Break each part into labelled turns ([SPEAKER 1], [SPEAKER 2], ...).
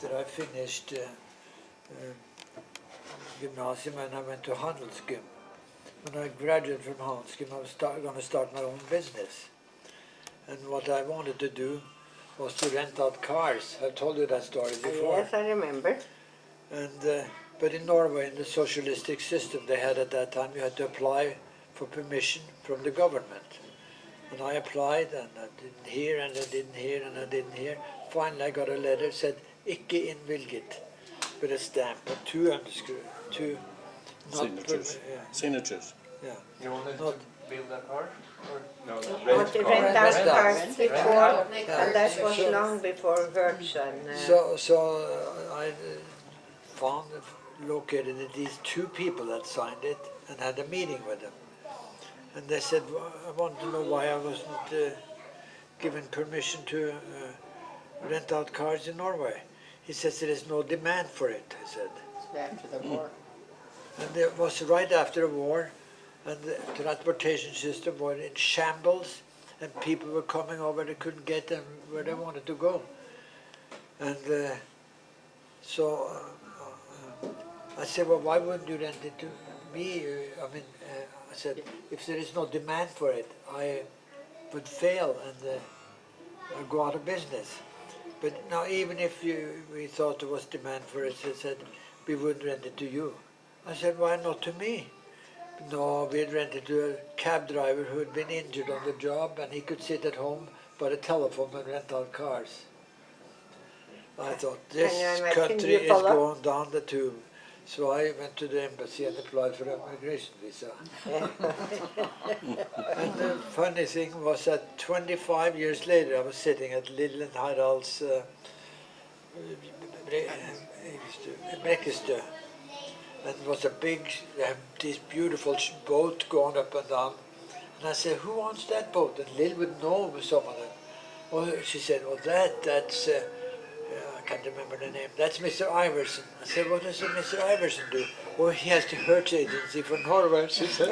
[SPEAKER 1] after I finished gymnasium and I went to Handelsgym. When I graduated from Handelsgym, I was going to start my own business. And what I wanted to do was to rent out cars. I've told you that story before.
[SPEAKER 2] Yes, I remember.
[SPEAKER 1] And but in Norway, in the socialistic system they had at that time, you had to apply for permission from the government. And I applied, and I didn't hear, and I didn't hear, and I didn't hear. Finally, I got a letter said "ikke innvilget" with a stamp and two
[SPEAKER 3] signatures. Signatures.
[SPEAKER 1] Yeah.
[SPEAKER 4] You wanted
[SPEAKER 1] Not,
[SPEAKER 4] to build a car? Or? No,
[SPEAKER 2] I want to rent out cars before, and that was
[SPEAKER 1] So-
[SPEAKER 2] long before Hertz and...
[SPEAKER 1] So I found, located these two people that signed it and had a meeting with them. And they said, I want to know why I wasn't given permission to rent out cars in Norway. He says there is no demand for it, I said.
[SPEAKER 5] After the war.
[SPEAKER 1] And it was right after the war, and the transportation system was in shambles, and people were coming over, they couldn't get them where they wanted to go. And so I said, well, why wouldn't you rent it to me? I said, if there is no demand for it, I would fail and go out of business. But now, even if we thought there was demand for it, they said, we wouldn't rent it to you. I said, why not to me? No, we'd rent it to a cab driver who had been injured on the job, and he could sit at home by the telephone and rent out cars. I thought, this country is going down the tube. So I went to the embassy and applied for an immigration visa. And the funny thing was that 25 years later, I was sitting at Lill and Harald's Brekkestø. And it was a big, this beautiful boat going up and down. And I said, who owns that boat? And Lill would know some of them. Well, she said, well, that's, I can't remember the name, that's Mr. Iverson. I said, what does Mr. Iverson do? Well, he has the Hertz agency for Norway, she said.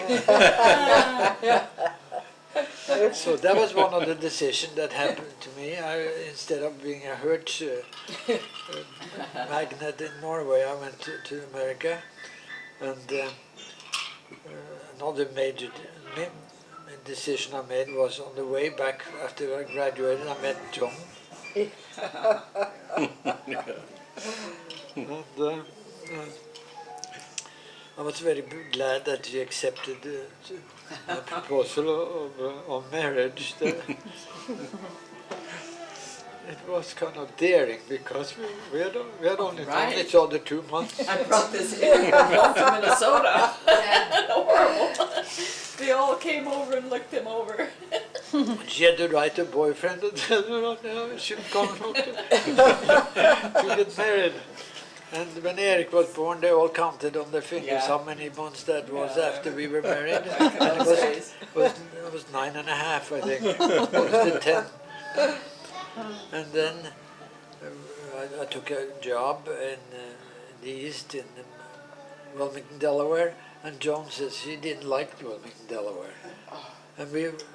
[SPEAKER 1] So that was one of the decisions that happened to me. Instead of being a Hertz magnate in Norway, I went to America. And another major decision I made was on the way back after I graduated, I met John. And I was very glad that he accepted my proposal of marriage. It was kind of daring because we had only known each other 2 months.
[SPEAKER 5] I brought this in from Minnesota. Horrible. They all came over and looked him over.
[SPEAKER 1] She had to write a boyfriend and tell her, no, she should come to get married. And when Erik was born, they all counted on their fingers how many months that was after we were married. And it was 9.5, I think. Close to 10. And then I took a job in the East, in Wilmington, Delaware, and Joan says she didn't like Wilmington, Delaware. And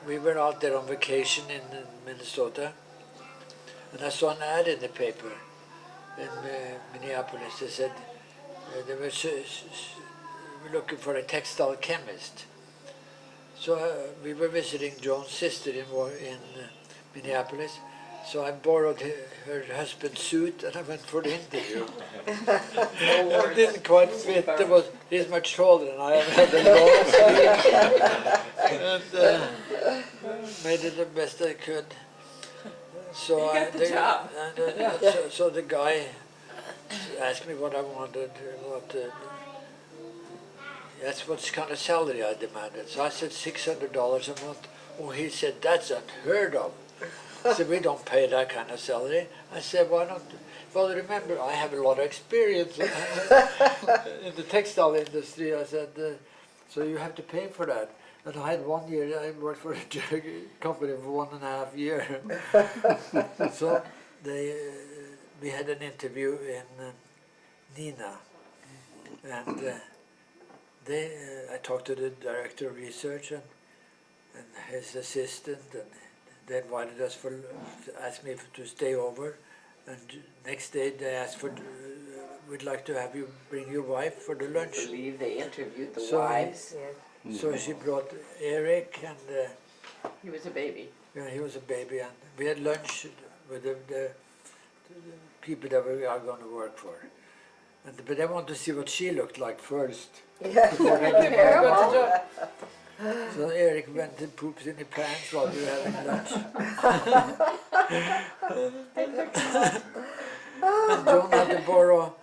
[SPEAKER 1] we were out there on vacation in Minnesota, and I saw an ad in the paper in Minneapolis. They said they were looking for a textile chemist. So we were visiting Joan's sister in Minneapolis. So I borrowed her husband's suit and I went for the interview. It didn't quite fit. He's much taller than I am. Had a long sleeve. And made it the best I could. So
[SPEAKER 5] You got the job.
[SPEAKER 1] So the guy asked me what I wanted. That's what kind of salary I demanded. So I said $600 a month. Oh, he said, that's unheard of. I said, we don't pay that kind of salary. I said, why not? Well, remember, I have a lot of experience in the textile industry. I said, so you have to pay for that. And I had 1 year, I worked for a company for 1.5 years. So we had an interview in Nina. And I talked to the director of research and his assistant, and they invited us asked me to stay over And next day they asked for, we'd like to have you bring your wife for the
[SPEAKER 3] I
[SPEAKER 1] lunch.
[SPEAKER 3] believe they interviewed the
[SPEAKER 1] So
[SPEAKER 3] wives.
[SPEAKER 1] So she brought Eric, and
[SPEAKER 3] He was a baby.
[SPEAKER 1] yeah, he was a baby, and we had lunch with the people that we are going to work for. But I want to see what she looked like first.
[SPEAKER 2] Yeah.
[SPEAKER 1] Before they gave her a
[SPEAKER 5] Terrible.
[SPEAKER 1] job. So Eric went and pooped in his pants while we were having lunch. And John had to borrow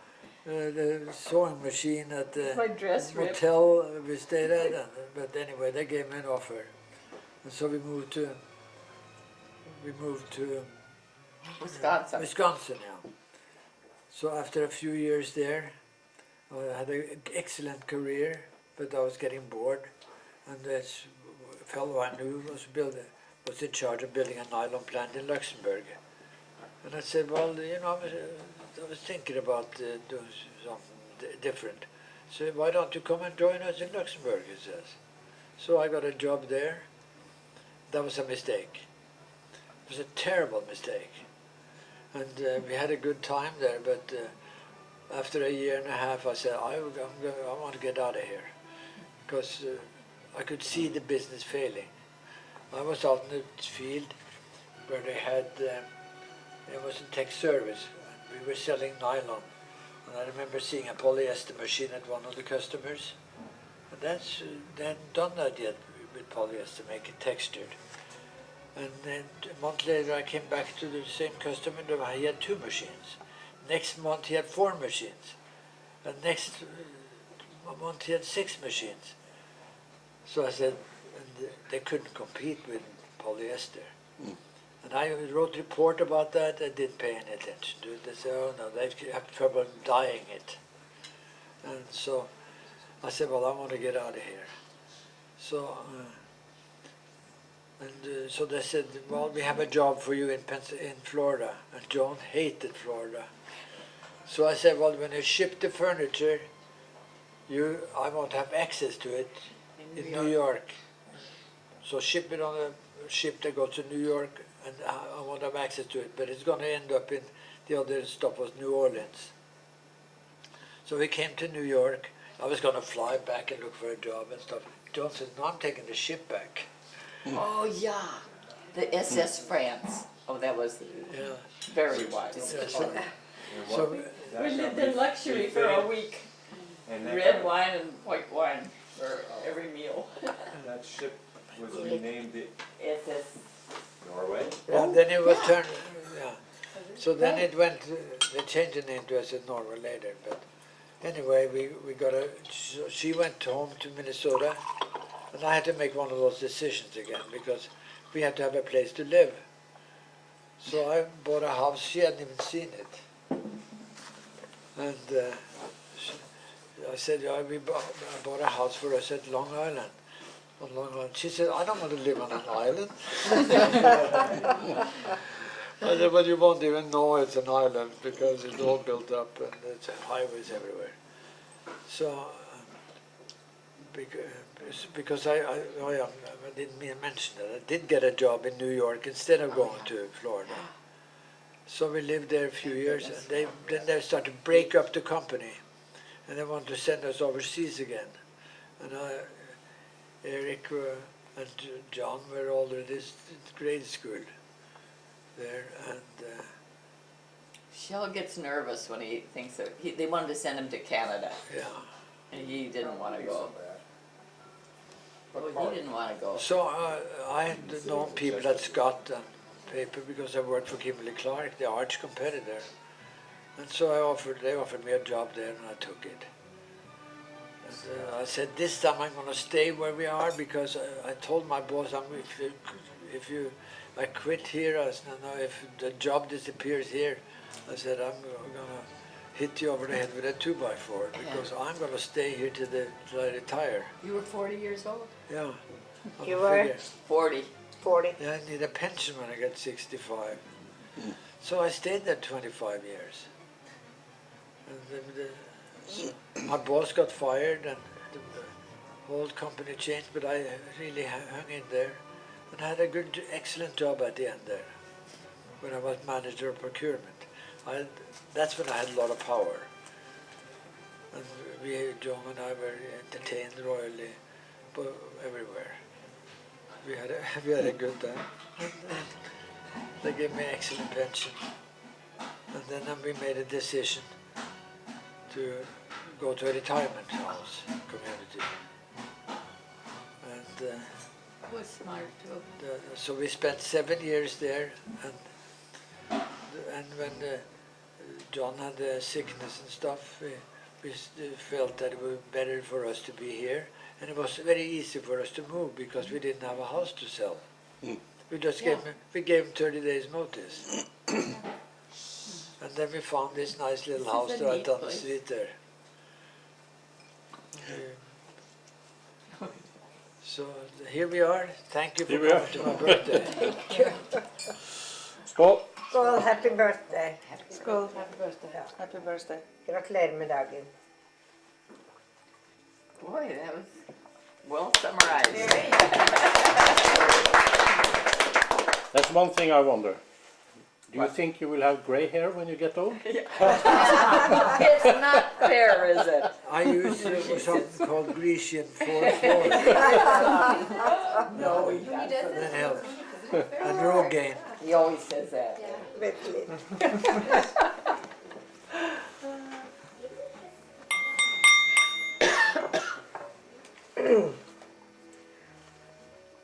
[SPEAKER 1] the sewing machine at the
[SPEAKER 5] My dress ripped.
[SPEAKER 1] motel we stayed at. But anyway, they gave me an offer. And so we moved to
[SPEAKER 3] Wisconsin.
[SPEAKER 1] Wisconsin, yeah. So after a few years there, I had an excellent career, but I was getting bored. And this fellow I knew was in charge of building a nylon plant in Luxembourg. And I said, well, you know, I was thinking about doing something different. So why don't you come and join us in Luxembourg, he says. So I got a job there. That was a mistake. It was a terrible mistake. And we had a good time there, but after a year and a half, I said, I want to get out of here, because I could see the business failing. I was out in the field where they had, it was in tech service, and we were selling nylon. And I remember seeing a polyester machine at one of the customers. And they hadn't done that yet with polyester, make it textured. And then a month later I came back to the same customer, and he had 2 machines. Next month he had 4 machines. And next month he had 6 machines. So I said, and they couldn't compete with polyester. And I wrote a report about that. I didn't pay any attention to it. They said, oh no, they have trouble dyeing it. And so I said, well, I want to get out of here. So, so they said, well, we have a job for you in Florida. And John hated Florida. So I said, well, when you ship the furniture, I want to have access to it in New York. So ship it on a ship that goes to New York, and I want to have access to it. But it's going to end up in, the other stop was New Orleans. So we came to New York. I was going to fly back and look for a job and stuff. John said, no, I'm taking the ship back.
[SPEAKER 3] Oh yeah, the SS France. Oh, that was
[SPEAKER 1] Yeah.
[SPEAKER 3] very wise.
[SPEAKER 1] Yeah, so
[SPEAKER 5] We lived in luxury for a week.
[SPEAKER 4] And that,
[SPEAKER 5] Red wine and white wine for every meal.
[SPEAKER 4] that ship was renamed the
[SPEAKER 3] SS.
[SPEAKER 4] Norway.
[SPEAKER 1] yeah, then it was turned, yeah. So then it went, they changed the name to SS Norway later. But anyway, we got she went home to Minnesota, and I had to make one of those decisions again, because we had to have a place to live. So I bought a house. She hadn't even seen it. And I said, yeah, I bought a house for us at Long Island. On Long Island. She said, I don't want to live on an island. I said, well, you won't even know it's an island, because it's all built up and there's highways everywhere. So, because I didn't mention that, I did get a job in New York instead of going to Florida. So we lived there a few years, and then they started to break up the company, and they wanted to send us overseas again. And Eric and John were already in grade school there, and
[SPEAKER 3] Kjell gets nervous when he thinks that they wanted to send him to Canada,
[SPEAKER 1] yeah.
[SPEAKER 3] and he didn't want to go. Well, he didn't want to go.
[SPEAKER 1] So I had known people at Scott and paper, because I worked for Kimberly Clark, the arch competitor. And so they offered me a job there, and I took it. And, I said, this time I'm going to stay where we are, because I told my boss, if I quit here, I said, no, if the job disappears here, I said, I'm going to hit you over the head with a 2x4, because I'm going to stay here till I retire.
[SPEAKER 3] You were 40 years old?
[SPEAKER 1] Yeah.
[SPEAKER 2] You were?
[SPEAKER 1] Figure.
[SPEAKER 3] 40.
[SPEAKER 2] 40.
[SPEAKER 1] Yeah, I need a pension when I get 65. So I stayed there 25 years. And so my boss got fired, and the whole company changed, but I really hung in there and had a good, excellent job at the end there, when I was manager of procurement. that's when I had a lot of power. And John and I were entertained royally everywhere. We had a good time. And they gave me an excellent pension. And then we made a decision to go to a retirement house community. And
[SPEAKER 3] That was smart too.
[SPEAKER 1] so we spent 7 years there, and when John had sickness and stuff, we felt that it would be better for us to be here, and it was very easy for us to move because we didn't have a house to sell. We just gave him 30 days notice. And then we found this nice little house
[SPEAKER 3] is a
[SPEAKER 1] right
[SPEAKER 3] neat
[SPEAKER 1] on the
[SPEAKER 3] place.
[SPEAKER 1] street there. So here we are. Thank you for
[SPEAKER 6] Here we are.
[SPEAKER 1] coming to my birthday.
[SPEAKER 6] Skål!
[SPEAKER 2] Skål, happy birthday. Skål.
[SPEAKER 5] Happy birthday. Happy birthday.
[SPEAKER 2] Gratulerer med dagen.
[SPEAKER 3] Boy, that was well summarized.
[SPEAKER 6] That's one thing I wonder. Do you think you will have grey hair when you get old?
[SPEAKER 3] It's not fair, is it?
[SPEAKER 1] I use something called Grecian 4-4.
[SPEAKER 3] No, he doesn't.
[SPEAKER 1] That helps. And Rogaine.
[SPEAKER 3] He always says that.
[SPEAKER 2] Virkelig.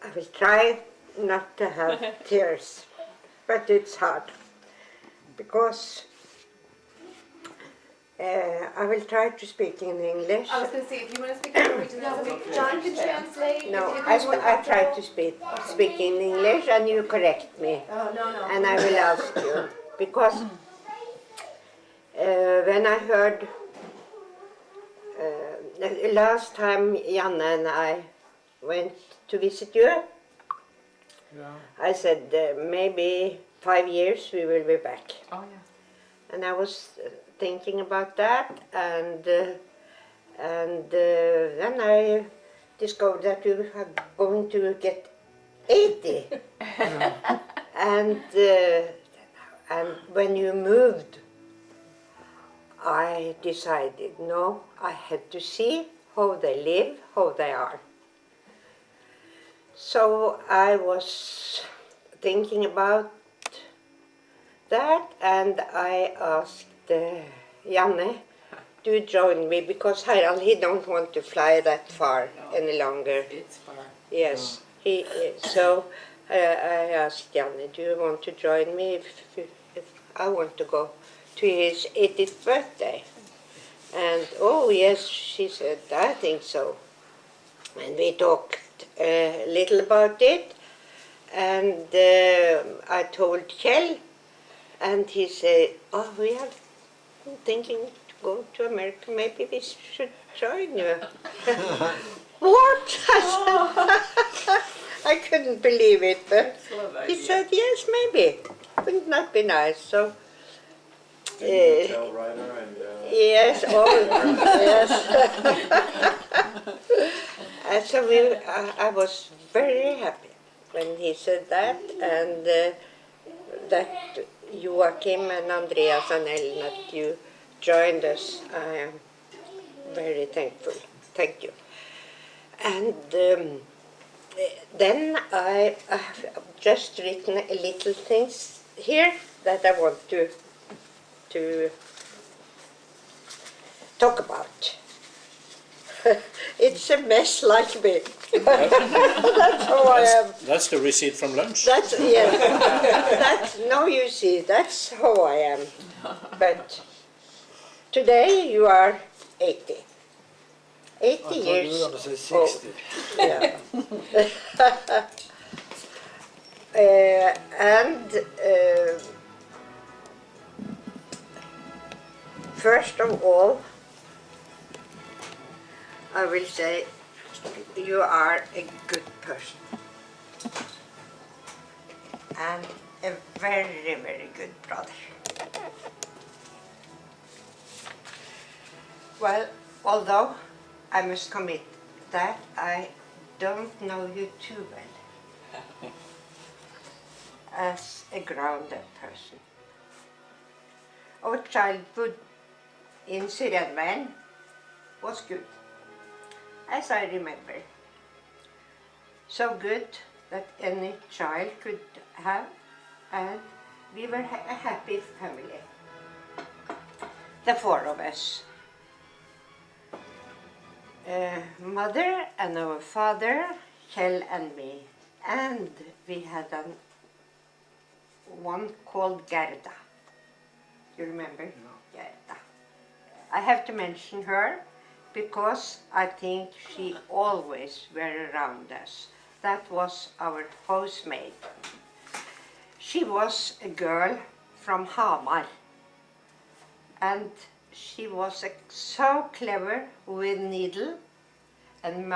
[SPEAKER 2] I will try not to have tears, but it's hard because I will try to speak in English.
[SPEAKER 7] I was going to say, if you want to speak Norwegian, John can translate.
[SPEAKER 2] No,
[SPEAKER 7] If
[SPEAKER 2] I
[SPEAKER 7] you want-
[SPEAKER 2] try to speak in English and you correct me.
[SPEAKER 7] Oh, no.
[SPEAKER 2] And I will ask you, because when I heard the last time Janne and I went to visit you, I said maybe 5 years we will be back.
[SPEAKER 3] Oh, yeah.
[SPEAKER 2] And I was thinking about that, and then I discovered that you are going to get 80. And when you moved, I decided, no, I had to see how they live, how they are. So I was thinking about that, and I asked Janne to join me, because Harald, he don't want to fly that far any longer.
[SPEAKER 3] It's far.
[SPEAKER 2] Yes, so I asked Janne, do you want to join me if I want to go to his 80th birthday? And oh yes, she said, I think so. And we talked a little about it, and I told Kjell, and he said, oh, we are thinking to go to America, maybe we should join you. What? I couldn't believe it, but he said, yes, maybe. Wouldn't that be nice? So,
[SPEAKER 4] Hotel writer and
[SPEAKER 2] yes, yes. And so I was very happy when he said that, and that Joachim and Andreas and Ellen, that you joined us. I am very thankful. Thank you. And then I have just written a little things here that I want to talk about. It's a mess like me. That's how I am.
[SPEAKER 6] That's the receipt from lunch.
[SPEAKER 2] That's, yes. That's, no, you see, that's how I am. But today you are 80. 80
[SPEAKER 1] I thought
[SPEAKER 2] years
[SPEAKER 1] you were going to say 60.
[SPEAKER 2] old. Yeah. First of all, I will say you are a good person. And a very, very good brother. Well, although I must commit that I don't know you too well as a grounded person. our childhood in Syrianveien was good, as I remember. So good that any child could have, and we were a happy family, the four of us. Mother and our father, Kjell and me, and we had one called Gerda. You remember? Gerda. I have to mention her because I think she always were around us. That was our housemaid. She was a girl from Hamar, and she was so clever with needle and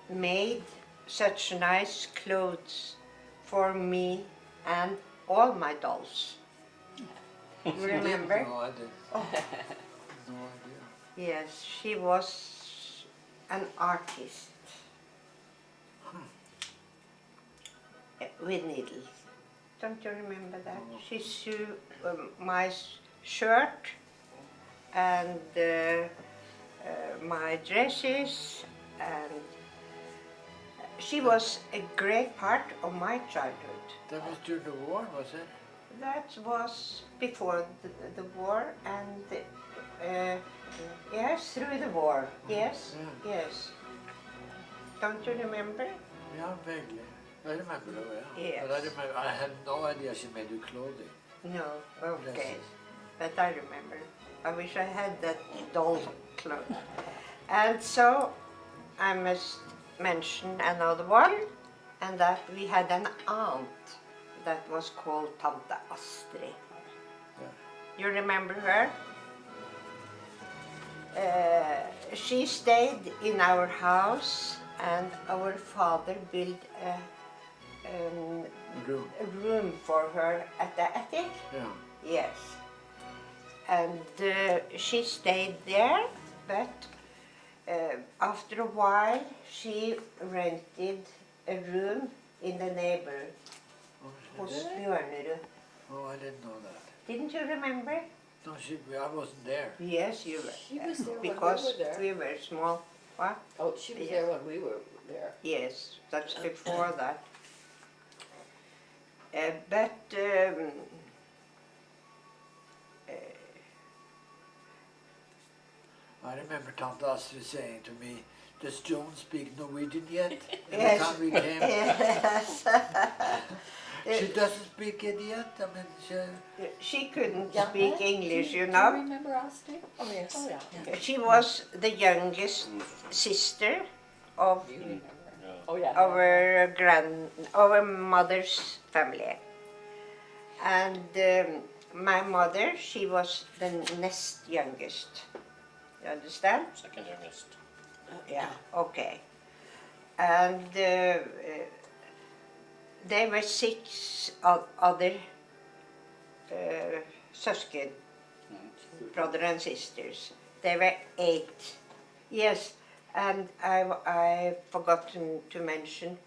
[SPEAKER 2] made such nice clothes for me and all my dolls. You remember?
[SPEAKER 1] No, I didn't.
[SPEAKER 2] Oh,
[SPEAKER 1] No idea.
[SPEAKER 2] yes, she was an artist with needles. Don't you remember that? She sewed my shirt and my dresses, and she was a great part of my childhood.
[SPEAKER 1] That was during the war, was it?
[SPEAKER 2] That was before the war, and yes, through the war. Yes,
[SPEAKER 1] Yeah.
[SPEAKER 2] yes. Don't you remember?
[SPEAKER 1] Yeah, vaguely. I remember though, yeah.
[SPEAKER 2] Yes.
[SPEAKER 1] But I remember, I had no idea she made you clothing.
[SPEAKER 2] No, okay.
[SPEAKER 1] Dresses.
[SPEAKER 2] But I remember. I wish I had that doll clothes. And so I must mention another one, and that we had an aunt that was called Tante Astrid. You remember her? She stayed in our house, and our father built
[SPEAKER 1] Room.
[SPEAKER 2] a room for her at the attic.
[SPEAKER 1] Yeah.
[SPEAKER 2] Yes. And she stayed there, but after a while she rented a room in the neighbor
[SPEAKER 1] Oh,
[SPEAKER 2] hos
[SPEAKER 1] she did?
[SPEAKER 2] Bjørnerud.
[SPEAKER 1] Oh, I didn't know that.
[SPEAKER 2] Didn't you remember?
[SPEAKER 1] No, I wasn't there.
[SPEAKER 2] Yes, you were.
[SPEAKER 5] She was there when we
[SPEAKER 2] because
[SPEAKER 5] were there.
[SPEAKER 2] we were small. What?
[SPEAKER 5] Oh, she was
[SPEAKER 2] Yeah.
[SPEAKER 5] there when we were there.
[SPEAKER 2] Yes, that's before that. But
[SPEAKER 1] I remember Tante Astrid saying to me, does Joan speak Norwegian yet? Every
[SPEAKER 2] Yes.
[SPEAKER 1] time we came,
[SPEAKER 2] yes,
[SPEAKER 1] she doesn't speak it yet. I mean,
[SPEAKER 2] she couldn't
[SPEAKER 5] Yeah.
[SPEAKER 2] speak English, you
[SPEAKER 5] Do
[SPEAKER 2] know.
[SPEAKER 5] you remember Astrid? Oh, yes. Oh, yeah.
[SPEAKER 2] She was the youngest sister of
[SPEAKER 5] You remember. Oh, yeah.
[SPEAKER 2] our mother's family, and my mother, she was the next youngest. You understand?
[SPEAKER 6] Second youngest.
[SPEAKER 2] Yeah. Okay. And there were six other søsken, brother and sisters. There were 8. Yes, and I forgot to mention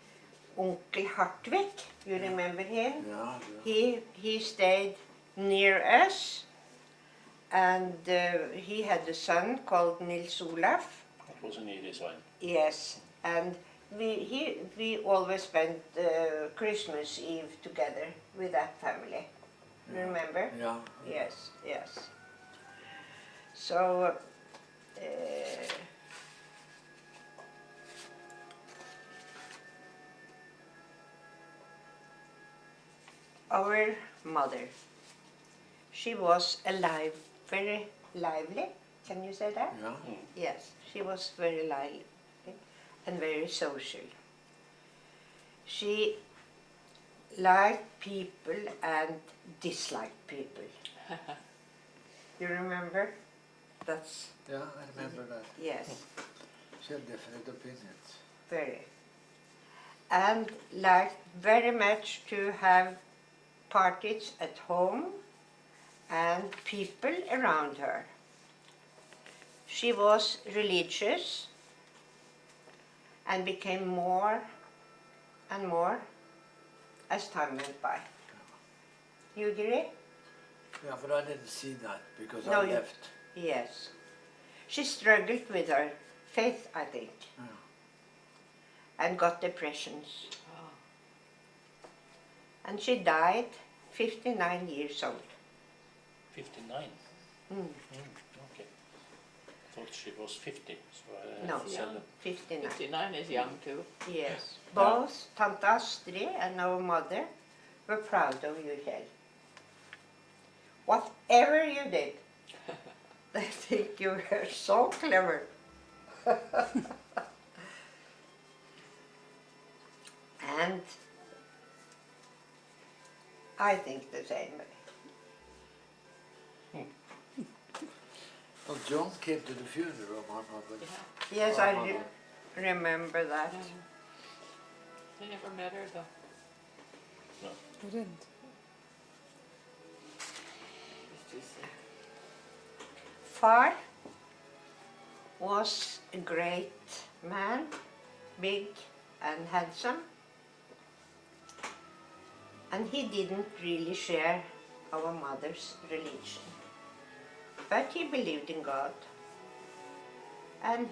[SPEAKER 2] Uncle Hartvig. You remember him?
[SPEAKER 1] yeah.
[SPEAKER 2] He stayed near us, and he had a son called Nils Olaf.
[SPEAKER 6] That was an easy sign.
[SPEAKER 2] Yes, and we always spent Christmas Eve together with that family. You remember?
[SPEAKER 1] Yeah.
[SPEAKER 2] Yes, yes. So our mother, she was alive, very lively. Can you say that?
[SPEAKER 1] Yeah.
[SPEAKER 2] Yes, she was very lively and very social. She liked people and disliked people. You remember? That's,
[SPEAKER 1] Yeah, I remember that.
[SPEAKER 2] yes,
[SPEAKER 1] She had different opinions.
[SPEAKER 2] very. And liked very much to have parties at home and people around her. She was religious and became more and more as time went by. You agree?
[SPEAKER 1] Yeah, but I didn't see that because
[SPEAKER 2] No,
[SPEAKER 1] I
[SPEAKER 2] you-
[SPEAKER 1] left.
[SPEAKER 2] Yes. She struggled with her faith, I think, and got depressions. And she died 59 years old.
[SPEAKER 6] 59.
[SPEAKER 2] Mm.
[SPEAKER 6] Okay. Thought she was 50. So I
[SPEAKER 2] No,
[SPEAKER 6] said that.
[SPEAKER 2] 59.
[SPEAKER 5] 59 is young too.
[SPEAKER 2] Yes. Both Tante Astrid and our mother were proud of you, Kjell. Whatever you did, they think you were so clever. And I think the same way.
[SPEAKER 1] Well, John came to the funeral, Mama, but
[SPEAKER 2] Yes,
[SPEAKER 1] Oh,
[SPEAKER 2] I
[SPEAKER 1] Mother.
[SPEAKER 2] remember that.
[SPEAKER 5] I never met her though.
[SPEAKER 8] You didn't?
[SPEAKER 5] She's too sick.
[SPEAKER 2] Far was a great man, big and handsome. And he didn't really share our mother's religion. But he believed in God. And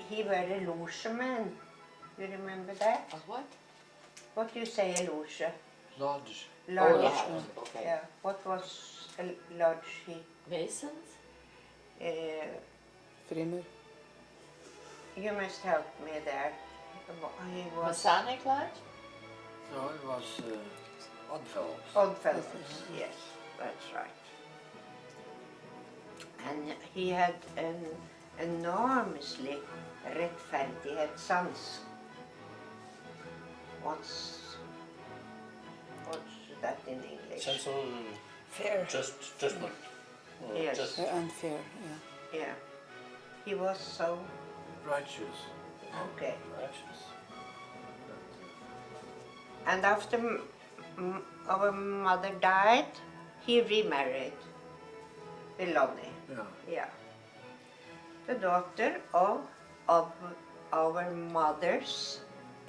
[SPEAKER 2] he was a logeman. You remember that?
[SPEAKER 5] A what?
[SPEAKER 2] What do you say, a loge?
[SPEAKER 1] Lodge.
[SPEAKER 2] Lodge.
[SPEAKER 5] Oh, yeah. Okay.
[SPEAKER 2] Yeah. What was a lodge?
[SPEAKER 5] Masons?
[SPEAKER 8] Frimmer.
[SPEAKER 2] You must help me there. He was
[SPEAKER 5] Masonic Lodge?
[SPEAKER 1] No, it was Oddfellows.
[SPEAKER 2] Oddfellows. Yes, that's right. And he had an enormously rättfärdighet sans. What's that in English?
[SPEAKER 6] Sense of
[SPEAKER 8] Fair.
[SPEAKER 6] judgment.
[SPEAKER 2] Yes.
[SPEAKER 6] Just,
[SPEAKER 8] And fair, yeah.
[SPEAKER 2] Yeah. He was so
[SPEAKER 1] Righteous.
[SPEAKER 2] okay.
[SPEAKER 6] righteous.
[SPEAKER 2] And after our mother died, he remarried with Lonnie.
[SPEAKER 1] Yeah.
[SPEAKER 2] Yeah. The daughter of our mother's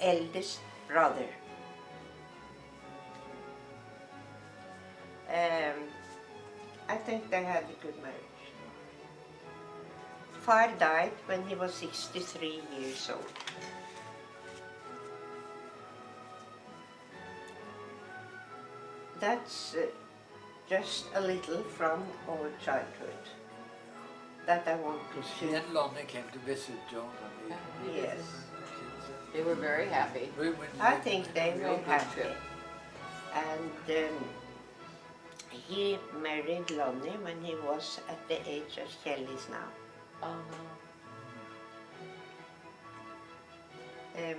[SPEAKER 2] eldest brother. I think they had a good marriage. Far died when he was 63 years old. That's just a little from our childhood that I want
[SPEAKER 1] Because
[SPEAKER 2] to
[SPEAKER 1] he
[SPEAKER 2] share.
[SPEAKER 1] and Lonnie came to visit John and
[SPEAKER 5] Yeah.
[SPEAKER 2] Yes.
[SPEAKER 5] They were very happy.
[SPEAKER 2] I think they
[SPEAKER 5] Real
[SPEAKER 2] were
[SPEAKER 5] good
[SPEAKER 2] happy.
[SPEAKER 5] trip.
[SPEAKER 2] And he married Lonnie when he was at the age of Kjell is now.
[SPEAKER 5] Oh no.
[SPEAKER 2] In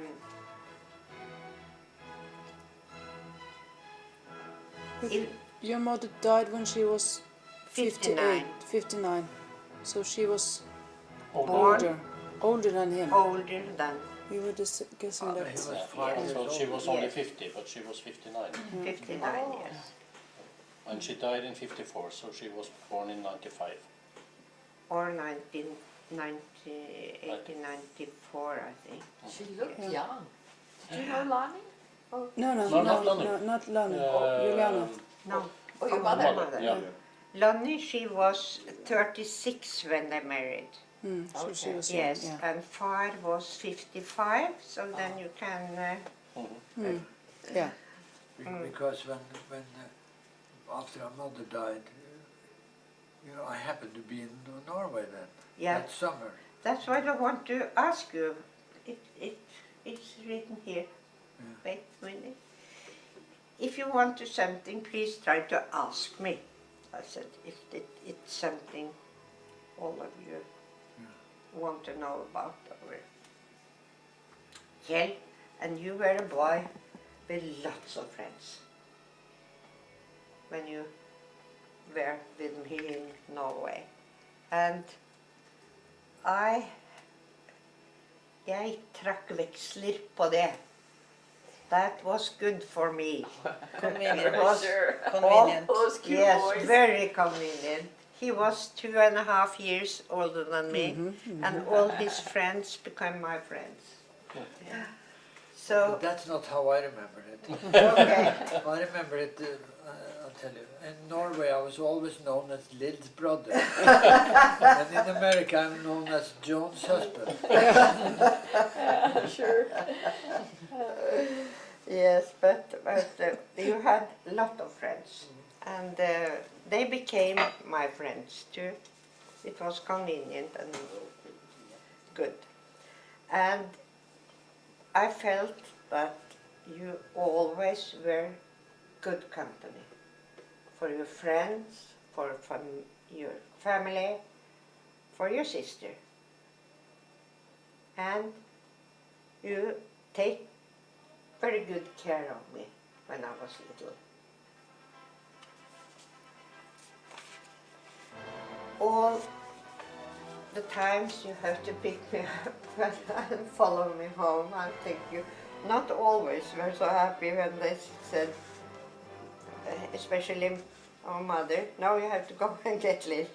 [SPEAKER 8] Your mother died when she was
[SPEAKER 2] 59.
[SPEAKER 8] 59. So she was
[SPEAKER 6] Older.
[SPEAKER 8] older than him.
[SPEAKER 2] Older than
[SPEAKER 8] We were just guessing
[SPEAKER 1] He
[SPEAKER 8] that.
[SPEAKER 1] was
[SPEAKER 6] Yeah.
[SPEAKER 1] 5 years
[SPEAKER 6] So
[SPEAKER 1] old.
[SPEAKER 6] she was only
[SPEAKER 2] Yes.
[SPEAKER 6] 50, but she was 59.
[SPEAKER 2] 59
[SPEAKER 5] Oh.
[SPEAKER 2] years.
[SPEAKER 6] And she died in 54, so she was born in 95.
[SPEAKER 2] Or 1894, I think.
[SPEAKER 5] She looked
[SPEAKER 8] Yeah.
[SPEAKER 5] young. Did you know Lonnie?
[SPEAKER 8] No,
[SPEAKER 6] No, not Lonnie.
[SPEAKER 8] No, not Lonnie. Juliana.
[SPEAKER 2] No.
[SPEAKER 5] Oh, your
[SPEAKER 2] our
[SPEAKER 5] mother.
[SPEAKER 6] Yeah.
[SPEAKER 2] Lonnie, she was 36 when they married.
[SPEAKER 8] So she
[SPEAKER 5] Okay.
[SPEAKER 8] was young,
[SPEAKER 2] Yes,
[SPEAKER 8] yeah.
[SPEAKER 2] and Far was 55, so then you can...
[SPEAKER 8] Yeah.
[SPEAKER 1] Because when after our mother died, I happened to be in Norway then.
[SPEAKER 2] Yeah.
[SPEAKER 1] That summer.
[SPEAKER 2] That's what I want to ask you. It's written here.
[SPEAKER 1] Yeah.
[SPEAKER 2] Wait a minute. If you want to something, please try to ask me. I said, if it's something all of you want to know about. Kjell, and you were a boy with lots of friends when you were with me in Norway. And jeg trakk veksler på det. That was good for me.
[SPEAKER 8] Convenient.
[SPEAKER 2] It was
[SPEAKER 8] Convenient.
[SPEAKER 5] Those cute
[SPEAKER 2] yes,
[SPEAKER 5] boys.
[SPEAKER 2] very convenient. He was 2.5 years older than me, and all his friends became my friends. So,
[SPEAKER 1] That's not how I remember it.
[SPEAKER 2] okay.
[SPEAKER 1] I remember it, I'll tell you. In Norway, I was always known as Lid's brother. And in America, I'm known as John's husband.
[SPEAKER 5] Sure.
[SPEAKER 2] Yes, but you had a lot of friends, and they became my friends too. It was convenient and good. And I felt that you always were good company for your friends, for your family, for your sister. And you take very good care of me when I was little. All the times you have to pick me up and follow me home, I think you not always were so happy when they said, especially our mother, now you have to go and get Lil.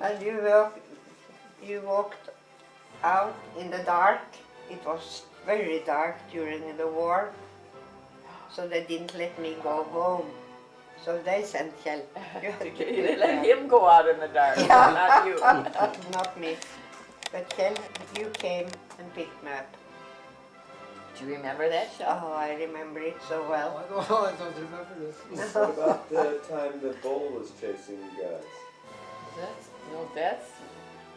[SPEAKER 2] And you walked out in the dark. It was very dark during the war, so they didn't let me go home. So they sent Kjell. You have to
[SPEAKER 5] They let him go out in the dark,
[SPEAKER 2] Yeah.
[SPEAKER 5] not you.
[SPEAKER 2] Not me. But Kjell, you came and picked me up.
[SPEAKER 3] Do you remember that, Shell?
[SPEAKER 2] Oh, I remember it so well.
[SPEAKER 1] I don't remember this.
[SPEAKER 4] What about the time the bull was chasing you guys?
[SPEAKER 5] That's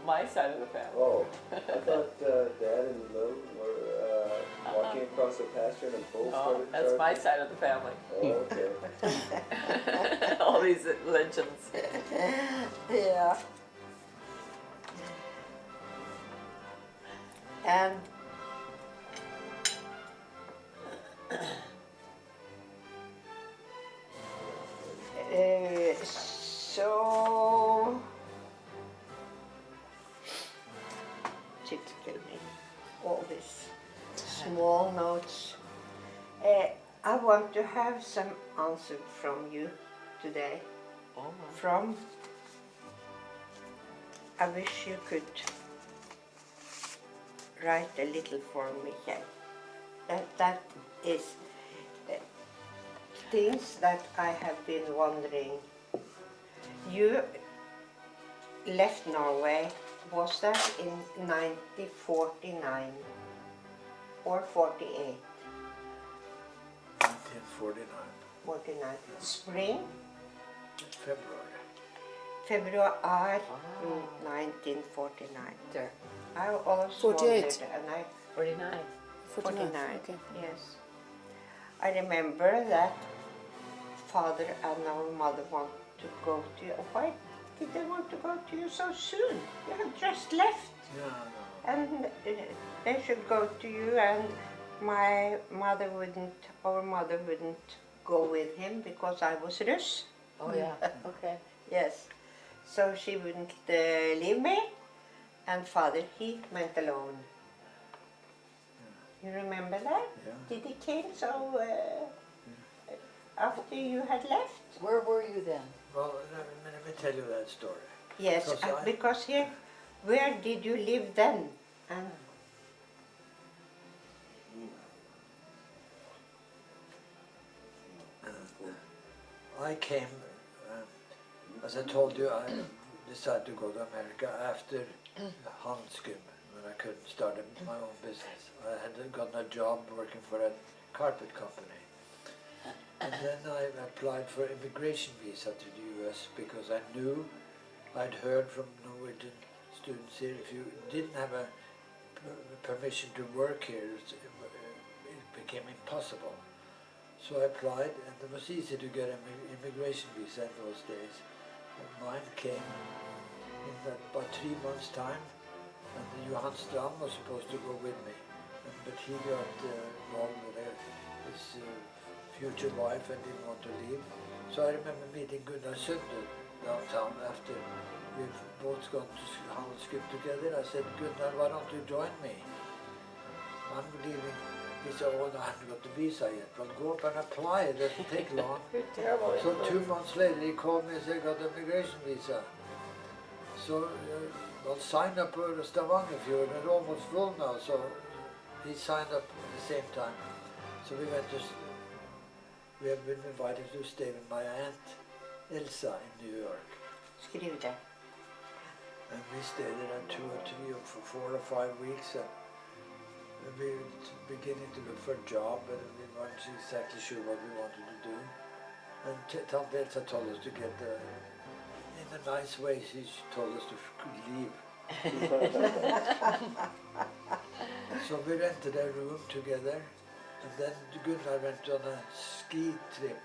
[SPEAKER 5] my side of the family.
[SPEAKER 4] Oh, I thought Dad and Lil were walking across the pasture and a bull
[SPEAKER 5] Oh,
[SPEAKER 4] started
[SPEAKER 5] that's my
[SPEAKER 4] charging.
[SPEAKER 5] side of the family.
[SPEAKER 4] Oh, okay.
[SPEAKER 5] All these legends.
[SPEAKER 2] Yeah. And so typical me, all these small notes. I want to have some answer from you today.
[SPEAKER 5] Oh my.
[SPEAKER 2] From, I wish you could write a little for me, Kjell. That is things that I have been wondering. You left Norway, was that in 1949 or 48?
[SPEAKER 1] 1949,
[SPEAKER 2] 49. Spring,
[SPEAKER 1] February.
[SPEAKER 2] February 1949.
[SPEAKER 3] There.
[SPEAKER 2] I always
[SPEAKER 8] 48.
[SPEAKER 2] wondered, and I
[SPEAKER 3] 49.
[SPEAKER 2] 49.
[SPEAKER 8] Okay.
[SPEAKER 2] Yes. I remember that father and our mother want to go to you. Why did they want to go to you so soon? You had just left.
[SPEAKER 1] Yeah, no.
[SPEAKER 2] And they should go to you, and my mother wouldn't, our mother wouldn't go with him because I was Russ.
[SPEAKER 3] Oh yeah. Okay.
[SPEAKER 2] Yes. So she wouldn't leave me, and father, he went alone. You remember that?
[SPEAKER 1] Yeah.
[SPEAKER 2] Did he came so after you had left?
[SPEAKER 3] Where were you then?
[SPEAKER 1] Well, let me tell you that story.
[SPEAKER 2] Yes, because here, where did you live then? And
[SPEAKER 1] I came, as I told you, I decided to go to America after Hanskum, when I couldn't start my own business. I had gotten a job working for a carpet company. And then I applied for immigration visa to the US because I knew, I'd heard from Norwegian students here, if you didn't have a permission to work here, it became impossible. So I applied, and it was easy to get an immigration visa in those days. And mine came in about 3 months' time, and Johan Strand was supposed to go with me, but he got involved with his future wife and didn't want to leave. So I remember meeting Gunnar Sunder downtown after we've both gone to Handelsgrupp together. I said, Gunnar, why don't you join me? I'm leaving. He said, oh, no, I haven't got the visa yet. Well, go up and apply. It doesn't take long.
[SPEAKER 5] Terrible.
[SPEAKER 1] So 2 months later, he called me and said, I got the immigration visa. So, well, sign up for the Stavanger Fjord. It's almost full now. So he signed up at the same time. So we went to, we have been invited to stay with my aunt Elsa in New York.
[SPEAKER 2] Skriv det.
[SPEAKER 1] And we stayed there 2 or 3 or 4 or 5 weeks. And we were beginning to look for a job, but we weren't exactly sure what we wanted to do. And Tante Elsa told us to get in a nice way, she told us to leave. So we rented a room together, and then Gunnar went on a ski trip,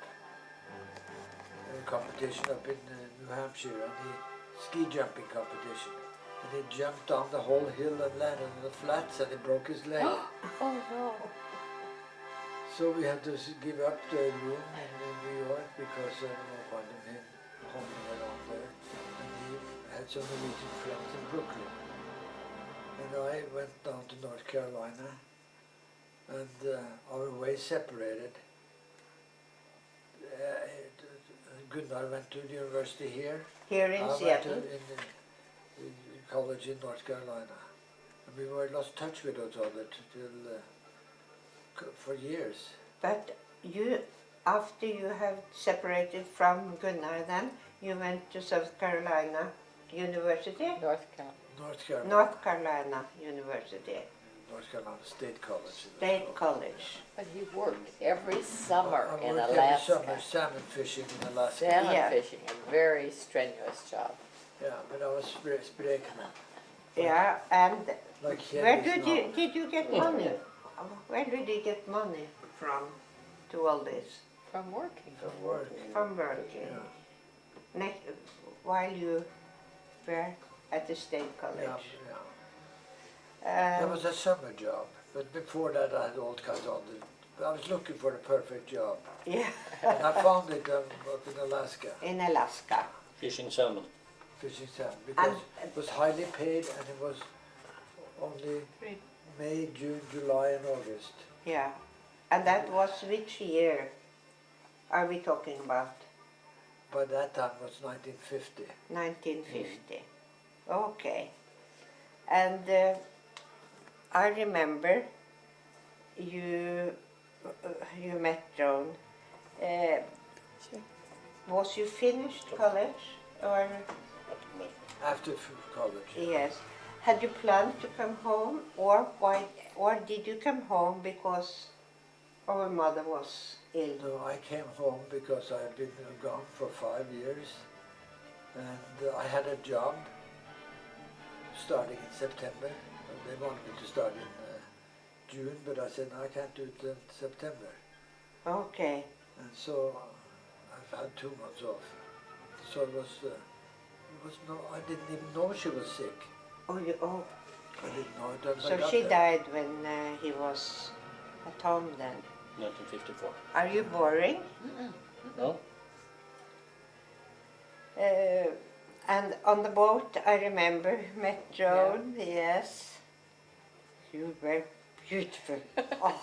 [SPEAKER 1] a competition up in New Hampshire, and ski jumping competition. And he jumped down the whole hill and landed on the flats, and he broke his leg.
[SPEAKER 8] Oh no.
[SPEAKER 1] So we had to give up the room in New York because I didn't find him home around there. And he had some Norwegian friends in Brooklyn. And I went down to North Carolina, and our ways separated. Gunnar went to the university here.
[SPEAKER 2] Here in
[SPEAKER 1] I went
[SPEAKER 2] Seattle.
[SPEAKER 1] in college in North Carolina. And we were lost touch with each other for years.
[SPEAKER 2] But you, after you have separated from Gunnar then, you went to South Carolina University?
[SPEAKER 8] North Carolina.
[SPEAKER 1] North Carolina.
[SPEAKER 2] North Carolina University.
[SPEAKER 1] North Carolina State College.
[SPEAKER 2] State College.
[SPEAKER 8] But he worked every summer
[SPEAKER 1] I
[SPEAKER 8] in
[SPEAKER 1] worked every
[SPEAKER 8] Alaska.
[SPEAKER 1] summer salmon fishing in Alaska.
[SPEAKER 8] Salmon
[SPEAKER 2] Yeah.
[SPEAKER 8] fishing, a very strenuous job.
[SPEAKER 1] Yeah, but I was Sprekman.
[SPEAKER 2] Yeah, and
[SPEAKER 1] Like
[SPEAKER 2] where
[SPEAKER 1] Kjell
[SPEAKER 2] did you get money? Where did you get money from to all this?
[SPEAKER 8] From working.
[SPEAKER 1] From work.
[SPEAKER 2] From working.
[SPEAKER 1] Yeah.
[SPEAKER 2] While you were at the State
[SPEAKER 1] Yeah,
[SPEAKER 2] College.
[SPEAKER 1] yeah. That was a summer job, but before that I had all kinds of I was looking for the perfect job.
[SPEAKER 2] Yeah,
[SPEAKER 1] And I found it up in Alaska,
[SPEAKER 2] in Alaska.
[SPEAKER 6] Fishing salmon.
[SPEAKER 1] fishing salmon, because
[SPEAKER 2] And-
[SPEAKER 1] it was highly paid and it was only May, June, July and August.
[SPEAKER 2] Yeah, and that was which year are we talking about?
[SPEAKER 1] By that time it was 1950.
[SPEAKER 2] 1950. Okay. And I remember you met Joan. Was you finished college or
[SPEAKER 1] After college.
[SPEAKER 2] yes? Had you planned to come home, or why? Or did you come home because our mother was ill?
[SPEAKER 1] No, I came home because I had been gone for 5 years, and I had a job starting in September. They wanted me to start in June, but I said no, I can't do it till September.
[SPEAKER 2] Okay.
[SPEAKER 1] And so I've had 2 months off. So it was no, I didn't even know she was sick.
[SPEAKER 2] Oh,
[SPEAKER 1] I didn't know it until I
[SPEAKER 2] so
[SPEAKER 1] got
[SPEAKER 2] she
[SPEAKER 1] there.
[SPEAKER 2] died when he was at home then.
[SPEAKER 6] 1954.
[SPEAKER 2] Are you boring?
[SPEAKER 6] No?
[SPEAKER 2] And on the boat, I remember met Joan. Yes, you were beautiful. Oh.